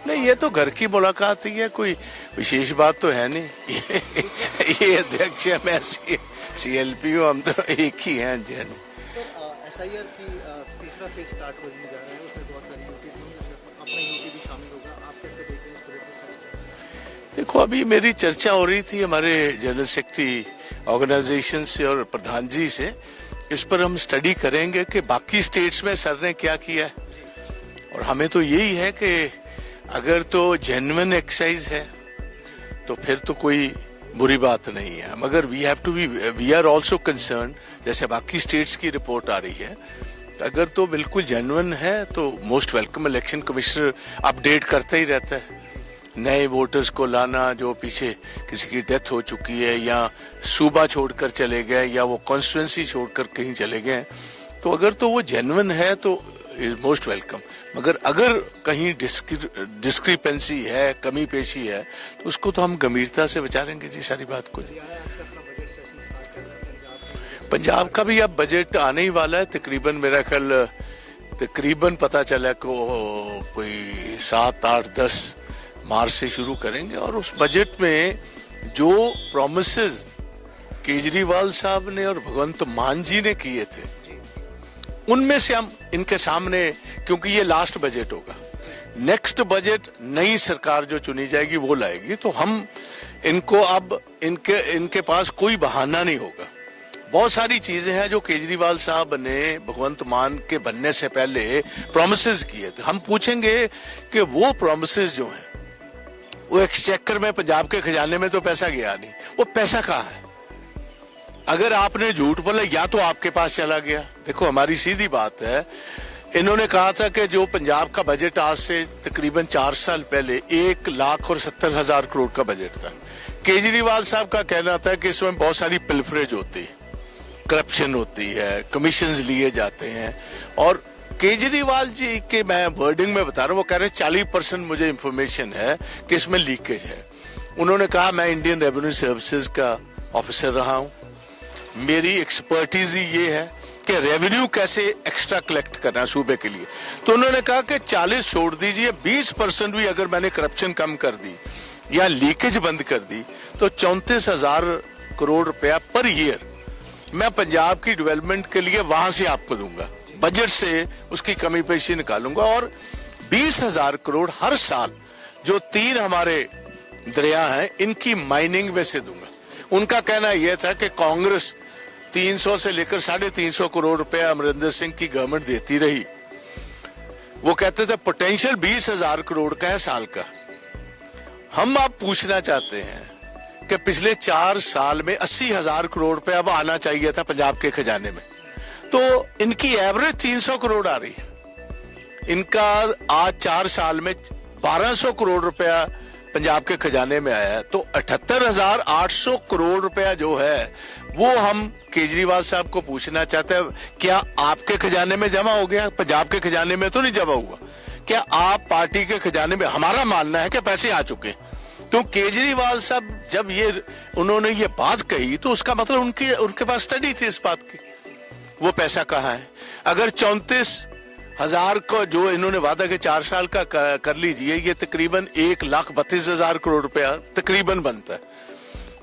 नहीं, ये तो घर की मुलाकात ही है, कोई विशेष बात तो है नहीं। ये अध्यक्ष है, मैं CLP हूँ, हम तो एक ही हैं जैन। सर SIR की तीसरा फेज स्टार्ट होने जा रहा है, उसमें बहुत सारी यूटी अपना यूटी भी शामिल होगा, आप कैसे देख रहे हैं इस पूरे प्रोसेस को? देखो, अभी मेरी चर्चा हो रही थी हमारे जनरल सेक्रेटरी ऑर्गेनाइजेशन से और प्रधान जी से। इस पर हम स्टडी करेंगे कि बाकी स्टेट्स में सर ने क्या किया है, और हमें तो यही है कि अगर तो जेन्युइन एक्सरसाइज है तो फिर तो कोई बुरी बात नहीं है, मगर वी आर ऑल्सो कंसर्न, जैसे बाकी स्टेट्स की रिपोर्ट आ रही है, अगर तो बिल्कुल जेन्युइन है तो most welcome. Election commissioner update करता ही रहता है, नए वोटर्स को लाना जो पीछे किसी की डेथ हो चुकी है या सूबा छोड़कर चले गए या वो कॉन्स्टिट्यूंसी छोड़कर कहीं चले गए, तो अगर तो वो जेन्युइन है तो इज मोस्ट वेलकम। मगर अगर कहीं डिस्क्रिपेंसी है, कमी पेशी है, तो उसको तो हम गंभीरता से विचारेंगे जी, सारी बात को जी। पंजाब का भी अब बजट आने ही वाला है, तकरीबन मेरा ख्याल तकरीबन पता चला को कोई 7, 8, 10 मार्च से शुरू करेंगे, और उस बजट में जो प्रॉमिसेस केजरीवाल साहब ने और भगवंत मान जी ने किए थे, उनमें से हम इनके सामने, क्योंकि ये लास्ट बजट होगा, नेक्स्ट बजट नई सरकार जो चुनी जाएगी वो लाएगी, तो हम इनको अब इनके पास कोई बहाना नहीं होगा। बहुत सारी चीजें हैं जो केजरीवाल साहब ने भगवंत मान के बनने से पहले प्रॉमिसेस किए थे, हम पूछेंगे कि वो प्रॉमिसेस जो हैं वो एक्सचेकर में, पंजाब के खजाने में तो पैसा गया नहीं, वो पैसा कहाँ है? अगर आपने झूठ बोला या तो आपके पास चला गया। देखो, हमारी सीधी बात है, इन्होंने कहा था कि जो पंजाब का बजट आज से तकरीबन 4 साल पहले 1,70,000 करोड़ का बजट था। केजरीवाल साहब का कहना था कि इसमें बहुत सारी पिलफरेज होती है, करप्शन होती है, कमीशंस लिए जाते हैं, और केजरीवाल जी के मैं वर्डिंग में बता रहा हूँ, वो कह रहे हैं 40% मुझे इंफॉर्मेशन है कि इसमें लीकेज है। उन्होंने कहा मैं इंडियन रेवेन्यू सर्विसेज का ऑफिसर रहा हूँ, मेरी एक्सपर्टीज ये है कि रेवेन्यू कैसे एक्स्ट्रा कलेक्ट करना है सूबे के लिए। तो उन्होंने कहा कि 40 छोड़ दीजिए, 20% भी अगर मैंने करप्शन कम कर दी या लीकेज बंद कर दी तो 34,000 करोड़ रुपया पर ईयर मैं पंजाब की डेवलपमेंट के लिए वहां से आपको दूंगा, बजट से उसकी कमी पेशी निकालूंगा, और 20,000 करोड़ हर साल जो 3 हमारे दरिया हैं इनकी माइनिंग में से दूंगा। उनका कहना यह था कि कांग्रेस 300 से लेकर 350 करोड़ रुपया अमरिंदर सिंह की गवर्नमेंट देती रही, वो कहते थे पोटेंशियल 20,000 करोड़ का है साल का। हम आप पूछना चाहते हैं कि पिछले 4 साल में 80,000 करोड़ रुपया अब आना चाहिए था पंजाब के खजाने में, तो इनकी एवरेज 300 करोड़ आ रही है। इनका आज 4 साल में 1200 करोड़ रुपया पंजाब के खजाने में आया है, तो 78,800 करोड़ रुपया जो है वो हम केजरीवाल साहब को पूछना चाहते हैं, क्या आपके खजाने में जमा हो गया? पंजाब के खजाने में तो नहीं जमा हुआ, क्या आप पार्टी के खजाने में? हमारा मानना है कि पैसे आ चुके हैं। तो केजरीवाल साहब जब उन्होंने ये बात कही तो उसका मतलब उनके पास स्टडी थी इस बात की, वो पैसा कहाँ है। अगर 34,000 को जो इन्होंने वादा के 4 साल का कर लीजिए, ये तकरीबन 1,32,000 करोड़ रुपया तकरीबन बनता है।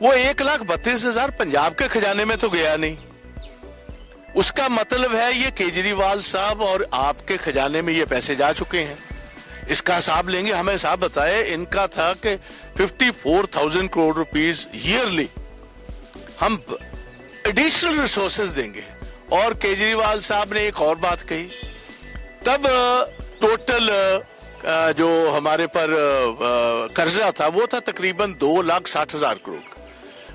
वो 1,32,000 पंजाब के खजाने में तो गया नहीं, उसका मतलब है ये केजरीवाल साहब और आपके खजाने में ये पैसे जा चुके हैं। इसका हिसाब लेंगे, हमें हिसाब बताए, इनका था कि 54,000 करोड़ रुपीस ईयरली हम एडिशनल रिसोर्सेज देंगे। और केजरीवाल साहब ने एक और बात कही, तब टोटल जो हमारे पर कर्जा था वो था तकरीबन 2,60,000 करोड़ का।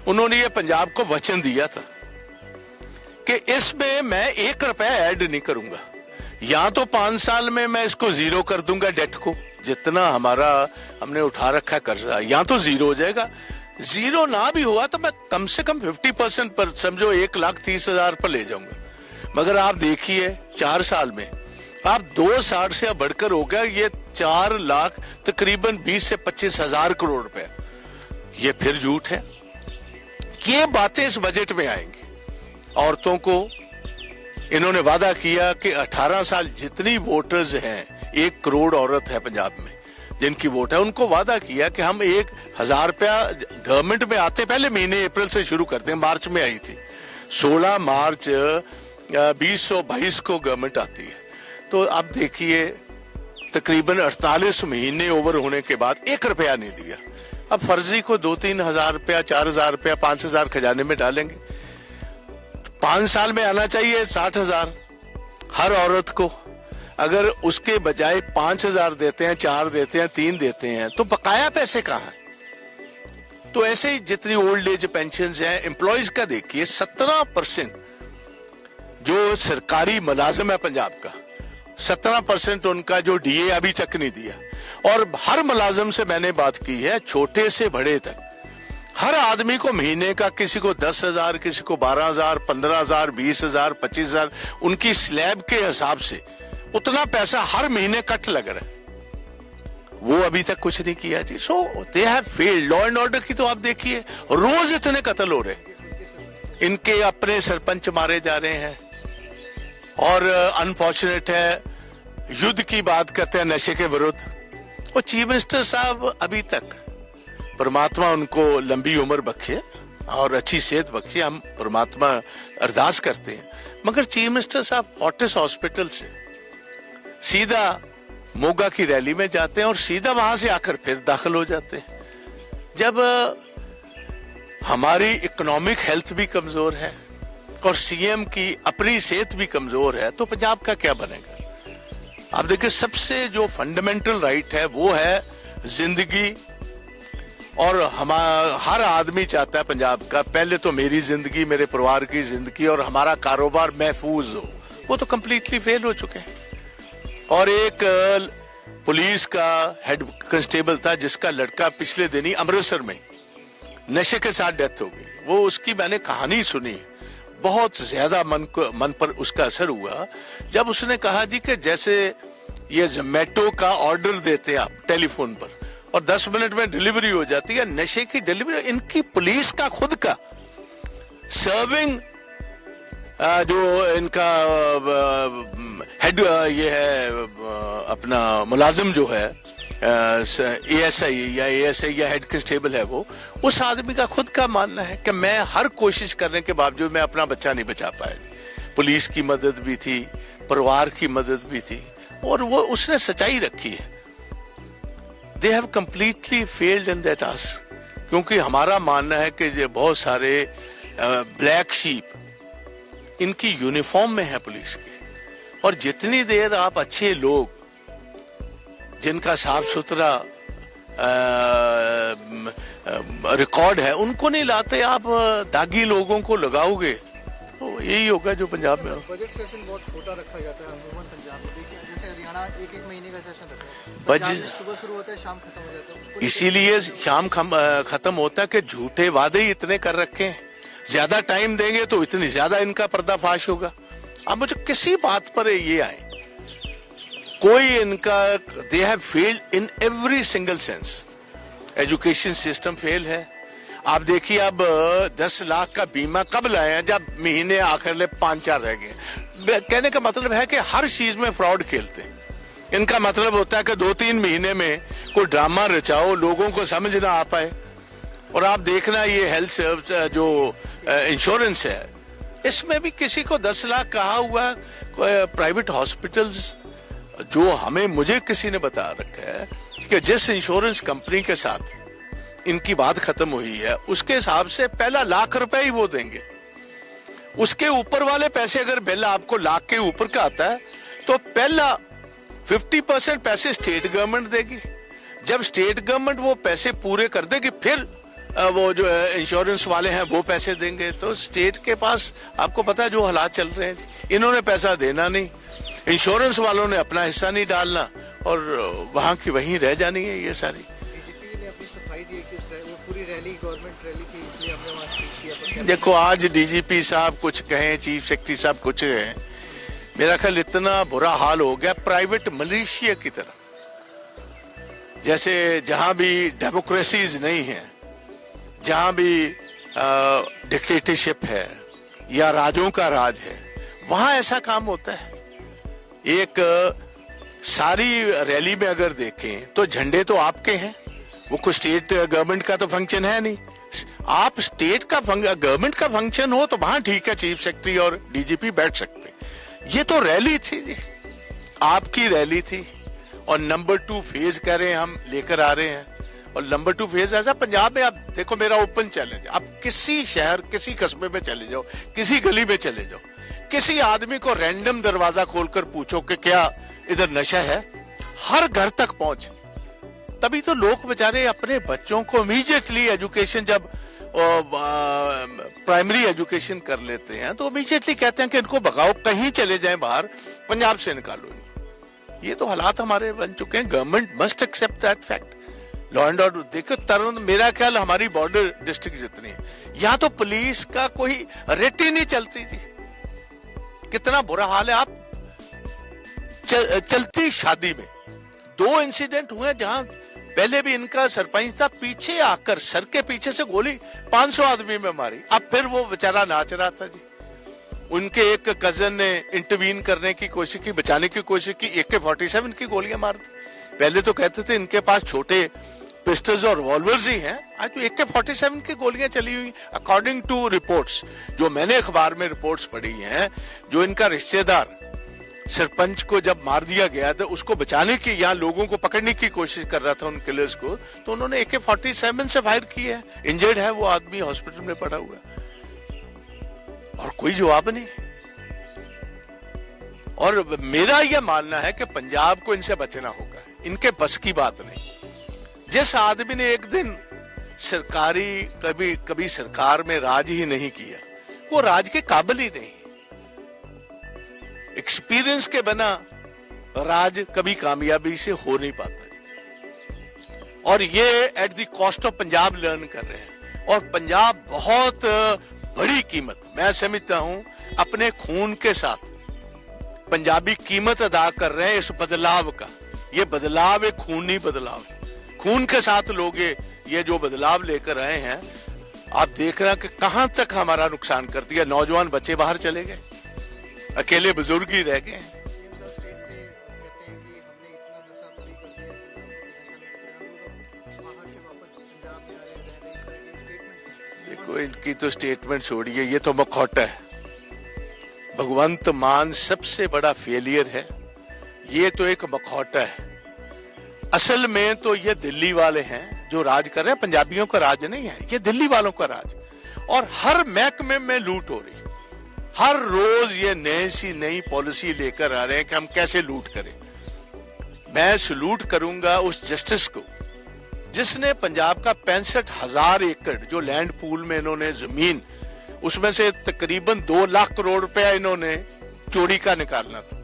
उन्होंने ये पंजाब को वचन दिया था कि इसमें मैं 1 रुपया ऐड नहीं करूंगा, या तो 5 साल में मैं इसको जीरो कर दूंगा, डेट को जितना हमारा हमने उठा रखा है कर्जा, या तो जीरो हो जाएगा। जीरो ना भी हुआ तो मैं कम से कम 50% पर, समझो 1,30,000 पर ले जाऊंगा। मगर आप देखिए 4 साल में आप 2,60 से बढ़कर हो गया ये 4 लाख तकरीबन 20 से 25,000 करोड़ रुपए। ये फिर झूठ है। ये बातें इस बजट में आएंगी। औरतों को इन्होंने वादा किया कि 18 साल जितनी वोटर्स हैं, 1 करोड़ औरत है पंजाब में, जिनकी वोट है, उनको वादा किया कि हम 1,000 रुपया गवर्नमेंट में आते पहले महीने अप्रैल से शुरू करते हैं। मार्च में आई थी, 16 मार्च 2022 को गवर्नमेंट आती है। तो अब देखिए तकरीबन 48 महीने ओवर होने के बाद 1 रुपया नहीं दिया। अब फर्जी को 2-3 हजार रुपया, 4,000 रुपया, 5,000 खजाने में डालेंगे। 5 साल में आना चाहिए 60,000 हर औरत को। अगर उसके बजाय 5,000 देते हैं, 4 देते हैं, 3 देते हैं, तो बकाया पैसे कहाँ हैं? तो ऐसे ही जितनी ओल्ड एज पेंशन हैं, एम्प्लॉयज का देखिए 17% जो सरकारी मुलाजिम है पंजाब का, 17% उनका जो डीए अभी तक नहीं दिया। और हर मुलाजिम से मैंने बात की है, छोटे से बड़े तक, हर आदमी को महीने का, किसी को 10,000, किसी को 12,000, 15,000, 20,000, 25,000, उनकी स्लैब के हिसाब से उतना पैसा हर महीने कट लग रहा है। वो अभी तक कुछ नहीं किया जी। So they have failed. Law and order की तो आप देखिए, रोज इतने कत्ल हो रहे, इनके अपने सरपंच मारे जा रहे हैं। और अनफॉर्चुनेट है, युद्ध की बात करते हैं नशे के विरुद्ध। और चीफ मिनिस्टर साहब अभी तक, परमात्मा उनको लंबी उम्र बख्शे और अच्छी सेहत बख्शे, हम परमात्मा अरदास करते हैं, मगर चीफ मिनिस्टर साहब फोर्टिस हॉस्पिटल से सीधा मोगा की रैली में जाते हैं और सीधा वहां से आकर फिर दाखिल हो जाते हैं। जब हमारी इकोनॉमिक हेल्थ भी कमजोर है और सीएम की अपनी सेहत भी कमजोर है, तो पंजाब का क्या बनेगा? आप देखिए, सबसे जो फंडामेंटल राइट है वो है जिंदगी। और हर आदमी चाहता है पंजाब का, पहले तो मेरी जिंदगी, मेरे परिवार की जिंदगी और हमारा कारोबार महफूज हो। वो तो कंप्लीटली फेल हो चुके हैं। और एक पुलिस का हेड कांस्टेबल था जिसका लड़का पिछले दिन ही अमृतसर में नशे के साथ डेथ हो गई। वो उसकी मैंने कहानी सुनी, बहुत ज्यादा मन पर उसका असर हुआ जब उसने कहा जी कि जैसे ये जोमेटो का ऑर्डर देते हैं आप टेलीफोन पर और 10 मिनट में डिलीवरी हो जाती है, नशे की डिलीवरी इनकी पुलिस का खुद का सर्विंग जो इनका हेड ये है अपना मुलाजिम जो है एएसआई या हेड कांस्टेबल है, वो उस आदमी का खुद का मानना है कि मैं हर कोशिश करने के बावजूद मैं अपना बच्चा नहीं बचा पाया। पुलिस की मदद भी थी, परिवार की मदद भी थी, और वो उसने सच्चाई रखी है। They have completely failed in that task, क्योंकि हमारा मानना है कि ये बहुत सारे ब्लैक शीप इनकी यूनिफॉर्म में है पुलिस की। और जितनी देर आप अच्छे लोग जिनका साफ सुथरा रिकॉर्ड है उनको नहीं लाते, आप दागी लोगों को लगाओगे, तो यही होगा जो पंजाब में। बजट सेशन बहुत छोटा रखा जाता है अमूमन पंजाब में, देखिए जैसे हरियाणा 1-1 महीने का सेशन रखा है, बजट सुबह शुरू होता है, शाम खत्म हो जाता है। इसीलिए शाम खत्म होता है कि झूठे वादे ही इतने कर रखे हैं, ज्यादा टाइम देंगे तो इतनी ज्यादा इनका पर्दाफाश होगा। अब मुझे किसी बात पर ये आए, कोई इनका, दे have failed in every single sense. Education system fail है। आप देखिए अब 10 लाख का बीमा कब लाए हैं, जब महीने आखिर ले 5-4 रह गए। कहने का मतलब है कि हर चीज में फ्रॉड खेलते हैं। इनका मतलब होता है कि 2-3 महीने में कोई ड्रामा रचाओ, लोगों को समझ ना आ पाए। और आप देखना ये हेल्थ जो इंश्योरेंस है, इसमें भी किसी को 10 लाख कहा हुआ। प्राइवेट हॉस्पिटल्स जो मुझे किसी ने बता रखा है कि जिस इंश्योरेंस कंपनी के साथ इनकी बात खत्म हुई है उसके हिसाब से पहला ₹1,00,000 ही वो देंगे। उसके ऊपर वाले पैसे, अगर बिल आपको लाख के ऊपर का आता है तो पहला 50% पैसे स्टेट गवर्नमेंट देगी। जब स्टेट गवर्नमेंट वो पैसे पूरे कर देगी, फिर वो जो इंश्योरेंस वाले हैं वो पैसे देंगे। तो स्टेट के पास आपको पता है जो हालात चल रहे हैं, इन्होंने पैसा देना नहीं, इंश्योरेंस वालों ने अपना हिस्सा नहीं डालना, और वहां की वहीं रह जानी है ये सारी। डीजीपी ने अपनी सफाई दी कि वो पूरी रैली गवर्नमेंट रैली थी, इसलिए हमने वहां स्पीच किया। देखो आज डीजीपी साहब कुछ कहें, चीफ सेक्रेटरी साहब कुछ कहें, मेरा ख्याल इतना बुरा हाल हो गया प्राइवेट मलेशिया की तरह। जैसे जहां भी डेमोक्रेसीज नहीं है, जहां भी डिक्टेटरशिप है या राजों का राज है, वहां ऐसा काम होता है। एक सारी रैली में अगर देखें तो झंडे तो आपके हैं, वो कोई स्टेट गवर्नमेंट का तो फंक्शन है नहीं। आप स्टेट का गवर्नमेंट का फंक्शन हो तो वहां ठीक है, चीफ सेक्रेटरी और डीजीपी बैठ सकते। ये तो रैली थी जी, आपकी रैली थी, और नंबर 2 फेज कह रहे हैं हम लेकर आ रहे हैं। और नंबर 2 फेज ऐसा पंजाब में, आप देखो मेरा ओपन चैलेंज, आप किसी शहर किसी कस्बे में चले जाओ, किसी गली में चले जाओ, किसी आदमी को रैंडम दरवाजा खोलकर पूछो कि क्या इधर नशा है, हर घर तक पहुंच। तभी तो लोग बेचारे अपने बच्चों को इमीडिएटली एजुकेशन, जब प्राइमरी एजुकेशन कर लेते हैं तो इमीडिएटली कहते हैं कि इनको भगाओ, कहीं चले जाएं बाहर, पंजाब से निकालो इनको। ये तो हालात हमारे बन चुके हैं। Government must accept that fact. Law and order देखो, तरन मेरा ख्याल हमारी बॉर्डर डिस्ट्रिक्ट जितनी है, यहाँ तो पुलिस का कोई रेट ही नहीं चलती थी। कितना बुरा हाल है। आप चलती शादी में 2 इंसिडेंट हुए जहां पहले भी इनका सरपंच था, पीछे आकर सर के पीछे से गोली 500 आदमी में मारी। अब फिर वो बेचारा नाच रहा था जी, उनके एक कजन ने इंटरवीन करने की कोशिश की, बचाने की कोशिश की, AK-47 की गोलियां मार दी। पहले तो कहते थे इनके पास छोटे पिस्टल्स और रिवॉल्वर्स ही हैं, आज तो AK-47 की गोलियां चली हुई। अकॉर्डिंग टू रिपोर्ट्स जो मैंने अखबार में रिपोर्ट्स पढ़ी हैं, जो इनका रिश्तेदार सरपंच को जब मार दिया गया था, उसको बचाने की या लोगों को पकड़ने की कोशिश कर रहा था उन किलर्स को, तो उन्होंने AK-47 से फायर किया है। इंजर्ड है वो आदमी, हॉस्पिटल में पड़ा हुआ, और कोई जवाब नहीं। और मेरा यह मानना है कि पंजाब को इनसे बचना होगा, इनके बस की बात नहीं। जिस आदमी ने एक दिन कभी सरकार में राज ही नहीं किया, वो राज के काबिल ही नहीं। एक्सपीरियंस के बिना राज कभी कामयाबी से हो नहीं पाता। और ये at the cost of Punjab learn कर रहे हैं। और पंजाब बहुत बड़ी कीमत, मैं समझता हूं, अपने खून के साथ पंजाबी कीमत अदा कर रहे हैं इस बदलाव का। ये बदलाव एक खूनी बदलाव है, खून के साथ लोग ये जो बदलाव लेकर आए हैं, आप देख रहे हैं कि कहां तक हमारा नुकसान कर दिया। नौजवान बच्चे बाहर चले गए, अकेले बुजुर्ग ही रह गए। देखो इनकी तो स्टेटमेंट छोड़िए, ये तो मखौटा है। भगवंत मान सबसे बड़ा फेलियर है, ये तो एक मखौटा है। असल में तो ये दिल्ली वाले हैं जो राज कर रहे हैं, पंजाबियों का राज नहीं है, ये दिल्ली वालों का राज। और हर महकमे में लूट हो रही, हर रोज ये नई पॉलिसी लेकर आ रहे हैं कि हम कैसे लूट करें। मैं सलूट करूंगा उस जस्टिस को जिसने पंजाब का 65,000 एकड़ जो लैंड पूल में इन्होंने जमीन, उसमें से तकरीबन 2 लाख करोड़ रुपया इन्होंने चोरी का निकालना था।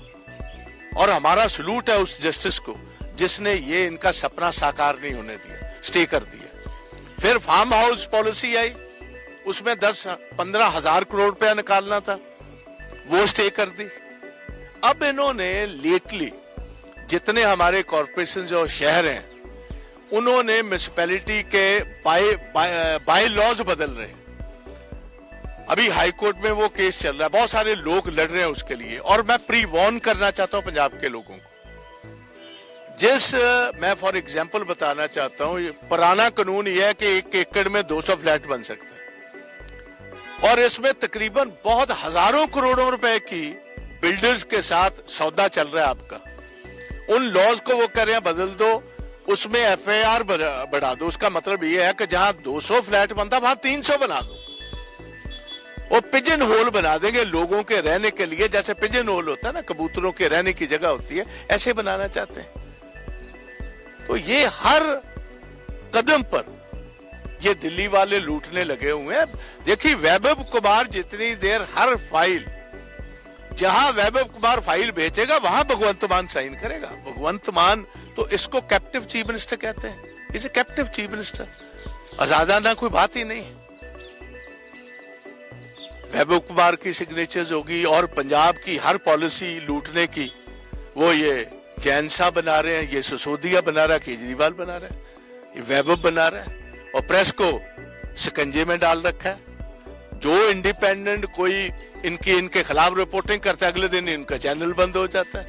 और हमारा सलूट है उस जस्टिस को जिसने ये इनका सपना साकार नहीं होने दिया, स्टे कर दिया। फिर फार्म हाउस पॉलिसी आई, उसमें 10-15 हजार करोड़ रुपया निकालना था, वो स्टे कर दी। अब इन्होंने लेटली जितने हमारे कॉर्पोरेशन और शहर हैं, उन्होंने म्युनिसिपैलिटी के बाय लॉज बदल रहे हैं। अभी हाई कोर्ट में वो केस चल रहा है, बहुत सारे लोग लड़ रहे हैं उसके लिए। और मैं प्री वॉर्न करना चाहता हूं पंजाब के लोगों को। मैं फॉर एग्जांपल बताना चाहता हूं, पुराना कानून यह है कि 1 एकड़ में 200 फ्लैट बन सकता है, और इसमें तकरीबन बहुत हजारों करोड़ों रुपए की बिल्डर्स के साथ सौदा चल रहा है आपका। उन लॉज को वो कह रहे हैं बदल दो, उसमें FIR बढ़ा दो। उसका मतलब ये है कि जहां 200 फ्लैट बनता वहां 300 बना दो। वो पिजन होल बना देंगे लोगों के रहने के लिए, जैसे पिजन होल होता है ना, कबूतरों के रहने की जगह होती है, ऐसे बनाना चाहते हैं। तो ये हर कदम पर ये दिल्ली वाले लूटने लगे हुए हैं। देखिए वैभव कुमार जितनी देर हर फाइल, जहां वैभव कुमार फाइल भेजेगा वहां भगवंत मान साइन करेगा। भगवंत मान तो इसको कैप्टिव चीफ मिनिस्टर कहते हैं, इसे कैप्टिव चीफ मिनिस्टर, आजादाना कोई बात ही नहीं। वैभव कुमार की सिग्नेचर्स होगी और पंजाब की हर पॉलिसी लूटने की वो ये जैन साहब बना रहे हैं, ये सिसोदिया बना रहा है, केजरीवाल बना रहा है, ये वैभव बना रहा है, और प्रेस को शिकंजे में डाल रखा है। जो इंडिपेंडेंट कोई इनके खिलाफ रिपोर्टिंग करता है, अगले दिन इनका चैनल बंद हो जाता है।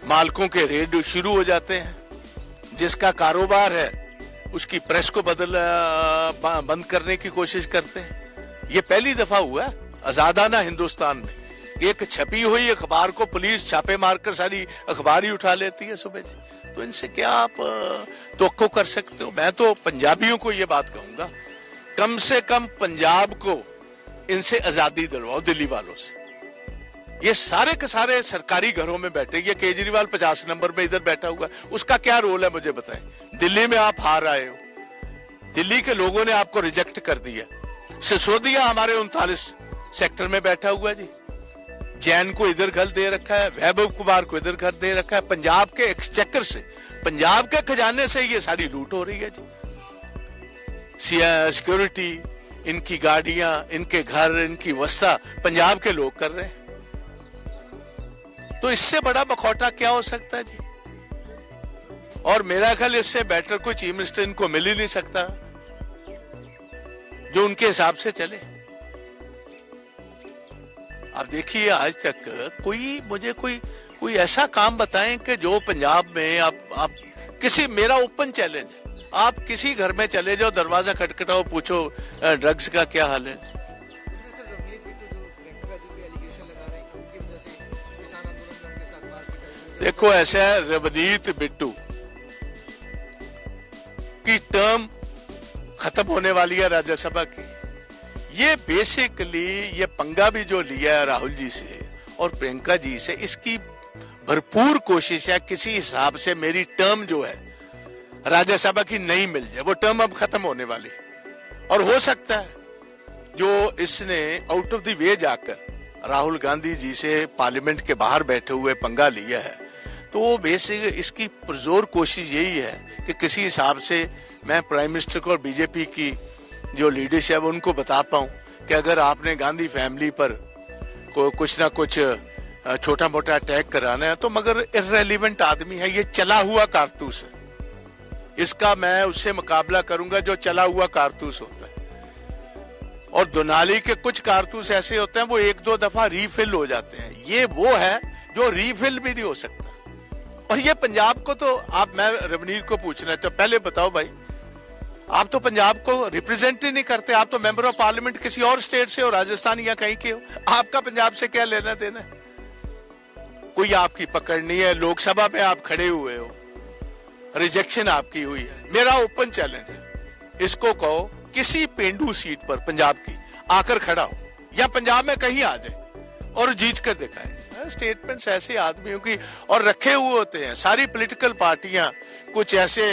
मालकों के रेड शुरू हो जाते हैं, जिसका कारोबार है उसकी प्रेस को बंद करने की कोशिश करते हैं। ये पहली दफा हुआ है आजादाना हिंदुस्तान में कि एक छपी हुई अखबार को पुलिस छापे मारकर सारी अखबार ही उठा लेती है सुबह से। तो इनसे क्या आप तवक्को कर सकते हो? मैं तो पंजाबियों को ये बात कहूंगा, कम से कम पंजाब को इनसे आजादी दिलवाओ, दिल्ली वालों से। ये सारे के सारे सरकारी घरों में बैठे, ये केजरीवाल 50 नंबर पे इधर बैठा हुआ, उसका क्या रोल है मुझे बताएं। दिल्ली में आप हार आए हो, दिल्ली के लोगों ने आपको रिजेक्ट कर दिया। सिसोदिया हमारे 39 सेक्टर में बैठा हुआ जी, जैन को इधर घर दे रखा है, वैभव कुमार को इधर घर दे रखा है। पंजाब के एक्सचेकर से, पंजाब के खजाने से ये सारी लूट हो रही है जी। सिक्योरिटी, इनकी गाड़ियां, इनके घर, इनकी वस्ता पंजाब के लोग कर रहे हैं। तो इससे बड़ा बखौटा क्या हो सकता है जी? और मेरा ख्याल इससे बेटर कोई चीफ मिनिस्टर इनको मिल ही नहीं सकता जो उनके हिसाब से चले। आप देखिए आज तक मुझे कोई ऐसा काम बताएं कि जो पंजाब में आप किसी, मेरा ओपन चैलेंज है, आप किसी घर में चले जाओ, दरवाजा खटखटाओ, पूछो ड्रग्स का क्या हाल है। देखो ऐसा है, रवनीत बिट्टू की टर्म खत्म होने वाली है राज्यसभा की। ये बेसिकली ये पंगा भी जो लिया है राहुल जी से और प्रियंका जी से, इसकी भरपूर कोशिश है किसी हिसाब से मेरी टर्म जो है राज्यसभा की नहीं मिल जाए। वो टर्म अब खत्म होने वाली, और हो सकता है जो इसने आउट ऑफ द वे जाकर राहुल गांधी जी से पार्लियामेंट के बाहर बैठे हुए पंगा लिया है, तो वो बेसिक इसकी पुरजोर कोशिश यही है कि किसी हिसाब से मैं प्राइम मिनिस्टर को और बीजेपी की जो लीडरशिप है उनको बता पाऊं कि अगर आपने गांधी फैमिली पर कुछ ना कुछ छोटा मोटा अटैक कराना है तो मगर इररेलेवेंट आदमी है, ये चला हुआ कारतूस है, इसका मैं उससे मुकाबला करूंगा जो चला हुआ कारतूस होता है। और दोनाली के कुछ कारतूस ऐसे होते हैं वो एक दो दफा रीफिल हो जाते हैं, ये वो है जो रीफिल भी नहीं हो सकता। और ये पंजाब को तो मैं रवनीत को पूछना है, तो पहले बताओ भाई, आप तो पंजाब को रिप्रेजेंट ही नहीं करते, आप तो मेंबर ऑफ पार्लियामेंट किसी और स्टेट से हो, राजस्थान या कहीं के हो, आपका पंजाब से क्या लेना देना है? कोई आपकी पकड़ नहीं है, लोकसभा में आप खड़े हुए हो, रिजेक्शन आपकी हुई है। मेरा ओपन चैलेंज है, इसको कहो किसी पेंडू सीट पर पंजाब की आकर खड़ा हो या पंजाब में कहीं आ जाए और जीत कर दिखाए। स्टेटमेंट्स ऐसे आदमियों की और रखे हुए होते हैं सारी पॉलिटिकल पार्टियां, कुछ ऐसे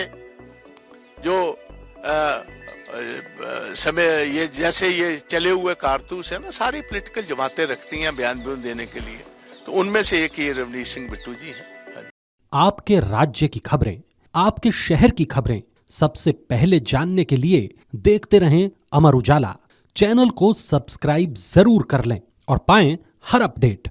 जो समय ये जैसे ये चले हुए कारतूस है ना, सारी पॉलिटिकल जमातें रखती हैं बयान देने के लिए, तो उनमें से एक ये रवनीत सिंह बिट्टू जी हैं। आपके राज्य की खबरें, आपके शहर की खबरें सबसे पहले जानने के लिए देखते रहें अमर उजाला। चैनल को सब्सक्राइब जरूर कर लें और पाएं हर अपडेट।